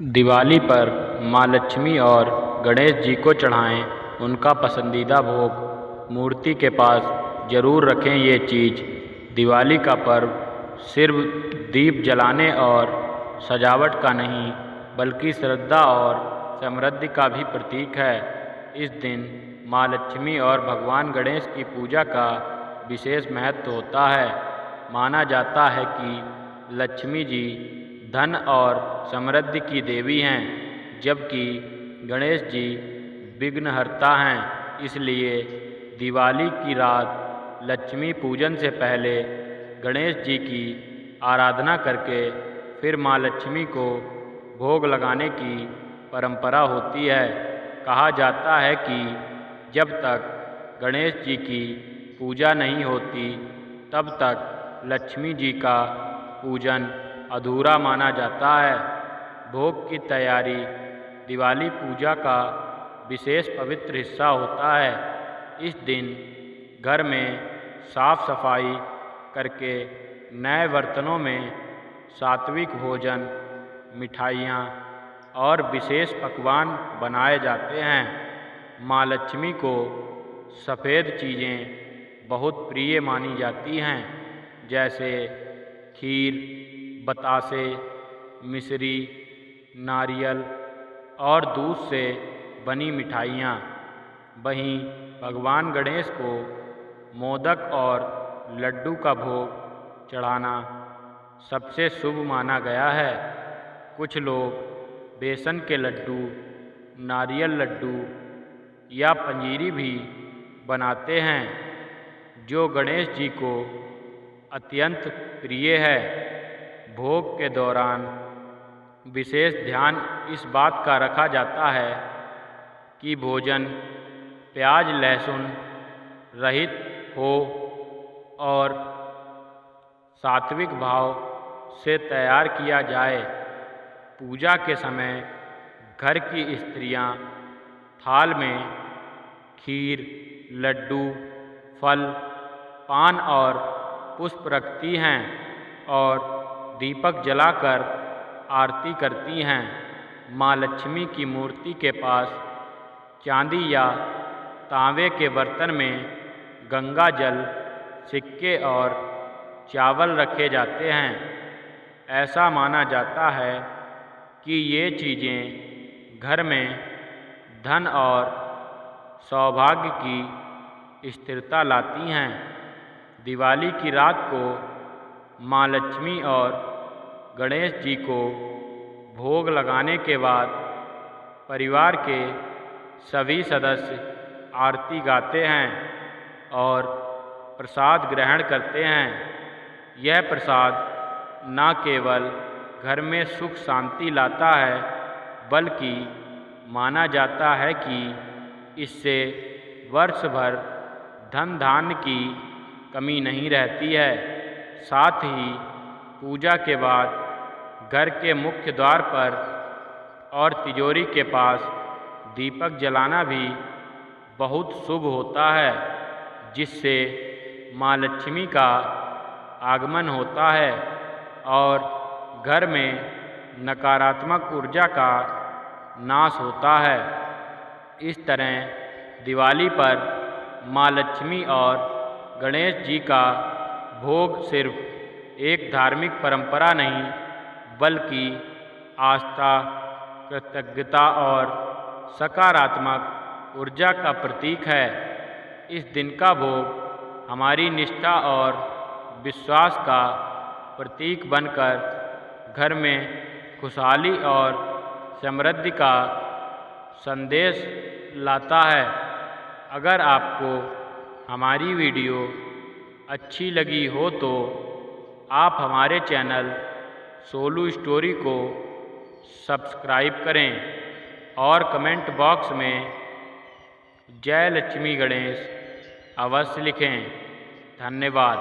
दिवाली पर माँ लक्ष्मी और गणेश जी को चढ़ाएं उनका पसंदीदा भोग। मूर्ति के पास ज़रूर रखें ये चीज़। दिवाली का पर्व सिर्फ दीप जलाने और सजावट का नहीं बल्कि श्रद्धा और समृद्धि का भी प्रतीक है। इस दिन माँ लक्ष्मी और भगवान गणेश की पूजा का विशेष महत्व होता है। माना जाता है कि लक्ष्मी जी धन और समृद्धि की देवी हैं, जबकि गणेश जी विघ्नहर्ता हैं। इसलिए दिवाली की रात लक्ष्मी पूजन से पहले गणेश जी की आराधना करके फिर माँ लक्ष्मी को भोग लगाने की परंपरा होती है। कहा जाता है कि जब तक गणेश जी की पूजा नहीं होती तब तक लक्ष्मी जी का पूजन अधूरा माना जाता है। भोग की तैयारी दिवाली पूजा का विशेष पवित्र हिस्सा होता है। इस दिन घर में साफ सफाई करके नए बर्तनों में सात्विक भोजन, मिठाइयाँ और विशेष पकवान बनाए जाते हैं। माँ लक्ष्मी को सफ़ेद चीज़ें बहुत प्रिय मानी जाती हैं, जैसे खीर, बतासे, मिश्री, नारियल और दूध से बनी मिठाइयाँ। वहीं भगवान गणेश को मोदक और लड्डू का भोग चढ़ाना सबसे शुभ माना गया है। कुछ लोग बेसन के लड्डू, नारियल लड्डू या पंजीरी भी बनाते हैं, जो गणेश जी को अत्यंत प्रिय है। भोग के दौरान विशेष ध्यान इस बात का रखा जाता है कि भोजन प्याज लहसुन रहित हो और सात्विक भाव से तैयार किया जाए। पूजा के समय घर की स्त्रियां थाल में खीर, लड्डू, फल, पान और पुष्प रखती हैं और दीपक जलाकर आरती करती हैं। माँ लक्ष्मी की मूर्ति के पास चांदी या तांबे के बर्तन में गंगा जल, सिक्के और चावल रखे जाते हैं। ऐसा माना जाता है कि ये चीज़ें घर में धन और सौभाग्य की स्थिरता लाती हैं। दिवाली की रात को माँ लक्ष्मी और गणेश जी को भोग लगाने के बाद परिवार के सभी सदस्य आरती गाते हैं और प्रसाद ग्रहण करते हैं। यह प्रसाद न केवल घर में सुख शांति लाता है, बल्कि माना जाता है कि इससे वर्ष भर धन धान्य की कमी नहीं रहती है। साथ ही पूजा के बाद घर के मुख्य द्वार पर और तिजोरी के पास दीपक जलाना भी बहुत शुभ होता है, जिससे माँ लक्ष्मी का आगमन होता है और घर में नकारात्मक ऊर्जा का नाश होता है। इस तरह दिवाली पर माँ लक्ष्मी और गणेश जी का भोग सिर्फ एक धार्मिक परंपरा नहीं बल्कि आस्था, कृतज्ञता और सकारात्मक ऊर्जा का प्रतीक है। इस दिन का भोग हमारी निष्ठा और विश्वास का प्रतीक बनकर घर में खुशहाली और समृद्धि का संदेश लाता है। अगर आपको हमारी वीडियो अच्छी लगी हो तो आप हमारे चैनल सोलू स्टोरी को सब्सक्राइब करें और कमेंट बॉक्स में जय लक्ष्मी गणेश अवश्य लिखें। धन्यवाद।